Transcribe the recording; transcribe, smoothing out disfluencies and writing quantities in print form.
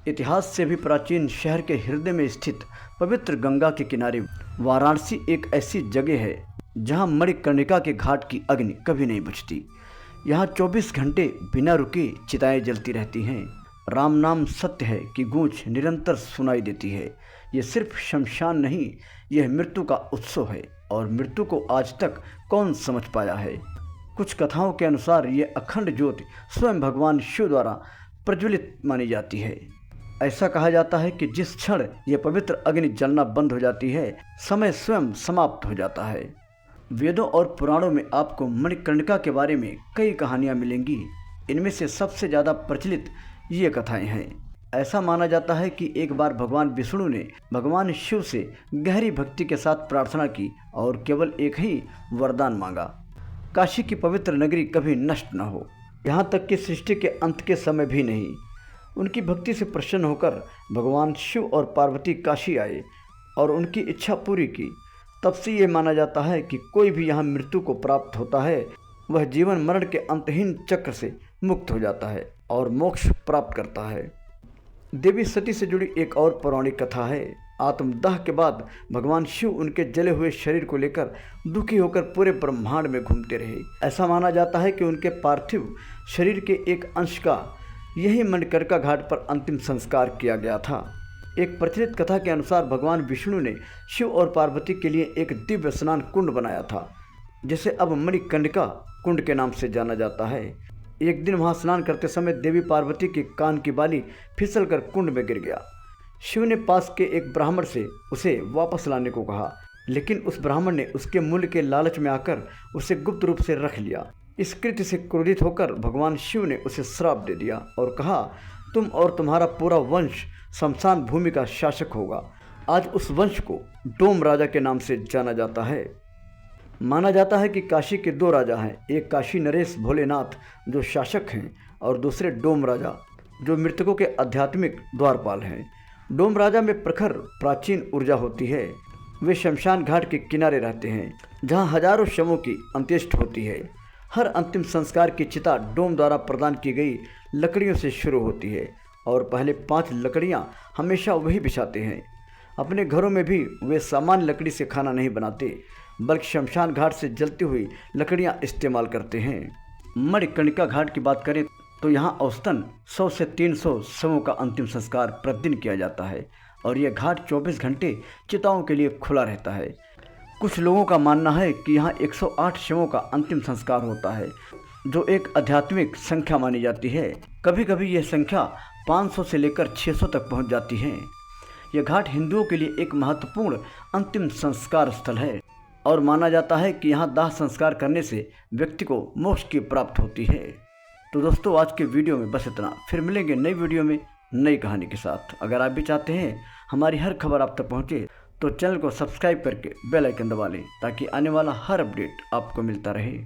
इतिहास से भी प्राचीन शहर के हृदय में स्थित पवित्र गंगा के किनारे वाराणसी एक ऐसी जगह है जहां मणिकर्णिका के घाट की अग्नि कभी नहीं बुझती। यहाँ 24 घंटे बिना रुके चिताएं जलती रहती हैं। राम नाम सत्य है कि गूंज निरंतर सुनाई देती है। ये सिर्फ शमशान नहीं, यह मृत्यु का उत्सव है और मृत्यु को आज तक कौन समझ पाया है। कुछ कथाओं के अनुसार ये अखंड ज्योति स्वयं भगवान शिव द्वारा प्रज्वलित मानी जाती है। ऐसा कहा जाता है कि जिस क्षण ये पवित्र अग्नि जलना बंद हो जाती है, समय स्वयं समाप्त हो जाता है। वेदों और पुराणों में आपको मणिकर्णिका के बारे में कई कहानियाँ मिलेंगी। इनमें से सबसे ज़्यादा प्रचलित ये कथाएं हैं। ऐसा माना जाता है कि एक बार भगवान विष्णु ने भगवान शिव से गहरी भक्ति के साथ प्रार्थना की और केवल एक ही वरदान मांगा, काशी की पवित्र नगरी कभी नष्ट न हो, यहाँ तक कि सृष्टि के अंत के समय भी नहीं। उनकी भक्ति से प्रसन्न होकर भगवान शिव और पार्वती काशी आए और उनकी इच्छा पूरी की। तब से ये माना जाता है कि कोई भी यहाँ मृत्यु को प्राप्त होता है, वह जीवन मरण के अंतहीन चक्र से मुक्त हो जाता है और मोक्ष प्राप्त करता है। देवी सती से जुड़ी एक और पौराणिक कथा है। आत्मदाह के बाद भगवान शिव उनके जले हुए शरीर को लेकर दुखी होकर पूरे ब्रह्मांड में घूमते रहे। ऐसा माना जाता है कि उनके पार्थिव शरीर के एक अंश का यही मणिकर्णिका घाट पर अंतिम संस्कार किया गया था। एक प्रचलित कथा के अनुसार भगवान विष्णु ने शिव और पार्वती के लिए एक दिव्य स्नान कुंड बनाया था, जिसे अब मणिकर्णिका कुंड के नाम से जाना जाता है। एक दिन वहां स्नान करते समय देवी पार्वती के कान की बाली फिसलकर कुंड में गिर गया। शिव ने पास के एक ब्राह्मण से उसे वापस लाने को कहा, लेकिन उस ब्राह्मण ने उसके मूल्य के लालच में आकर उसे गुप्त रूप से रख लिया। इस कृत्य से क्रोधित होकर भगवान शिव ने उसे श्राप दे दिया और कहा, तुम और तुम्हारा पूरा वंश शमशान भूमि का शासक होगा। आज उस वंश को डोम राजा के नाम से जाना जाता है। माना जाता है कि काशी के दो राजा हैं, एक काशी नरेश भोलेनाथ जो शासक हैं और दूसरे डोम राजा जो मृतकों के आध्यात्मिक द्वारपाल हैं। डोम राजा में प्रखर प्राचीन ऊर्जा होती है। वे शमशान घाट के किनारे रहते हैं जहां हजारों शवों की अंत्येष्टि होती है। हर अंतिम संस्कार की चिता डोम द्वारा प्रदान की गई लकड़ियों से शुरू होती है और पहले 5 लकड़ियां हमेशा वही बिछाते हैं। अपने घरों में भी वे सामान्य लकड़ी से खाना नहीं बनाते, बल्कि शमशान घाट से जलती हुई लकड़ियां इस्तेमाल करते हैं। मणिकर्णिका घाट की बात करें तो यहाँ औसतन 100 से 300 शवों का अंतिम संस्कार प्रतिदिन किया जाता है और यह घाट 24 घंटे चिताओं के लिए खुला रहता है। कुछ लोगों का मानना है कि यहाँ 108 शवों का अंतिम संस्कार होता है, जो एक आध्यात्मिक संख्या मानी जाती है। कभी कभी यह संख्या 500 से लेकर 600 तक पहुँच जाती है। यह घाट हिंदुओं के लिए एक महत्वपूर्ण अंतिम संस्कार स्थल है और माना जाता है कि यहाँ दाह संस्कार करने से व्यक्ति को मोक्ष की प्राप्ति होती है। तो दोस्तों, आज के वीडियो में बस इतना। फिर मिलेंगे नई वीडियो में नई कहानी के साथ। अगर आप भी चाहते हैं हमारी हर खबर आप तक पहुँचे तो चैनल को सब्सक्राइब करके बेल आइकन दबा लें ताकि आने वाला हर अपडेट आपको मिलता रहे।